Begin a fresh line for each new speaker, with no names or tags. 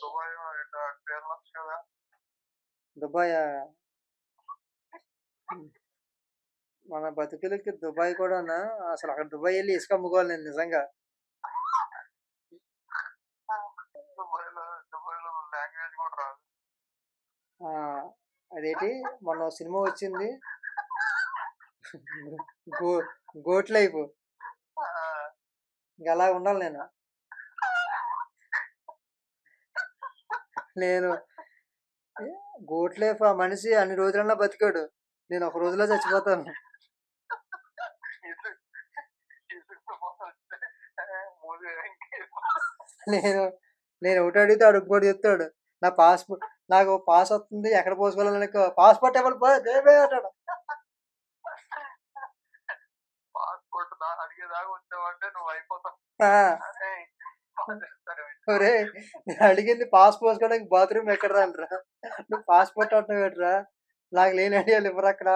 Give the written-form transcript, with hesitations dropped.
Dubai ఇట్లా వెళ్ళొచ్చు కదా.
దుబాయ్ మన బతుకులకి దుబాయ్ కూడానా? అసలు అక్కడ దుబాయ్ వెళ్ళి ఇసుక అమ్ముకోవాలి నేను నిజంగా.
దుబాయ్లో లాంగ్వేజ్ కూడా రాదు.
అదేంటి మొన్న సినిమా వచ్చింది గో గోట్ లైఫ్, ఇంకా అలా ఉండాలి నేను. నేను గోట్ లైఫ్, ఆ మనిషి అన్ని రోజులన్నా బతికాడు, నేను ఒక రోజులో చచ్చిపోతాను. నేను నేను ఒకటి అడిగితే అడుగు కూడా చెప్తాడు. నాకు పాస్ వస్తుంది, ఎక్కడ పోసుకోవాలని పాస్పోర్ట్ ఎవరు అంటాడు.
పాస్పోర్ట్ అడిగేదాకా వచ్చావంటే నువ్వు అయిపోతావు.
ఒరే నేను అడిగింది పాస్ పోసుకోవడానికి బాత్రూమ్ ఎక్కడ అంటారా, నువ్వు పాస్పోర్ట్ అంటావు ఏంట్రా? నాకు లేని ఐడియాలు ఇవ్వరు అక్కడ.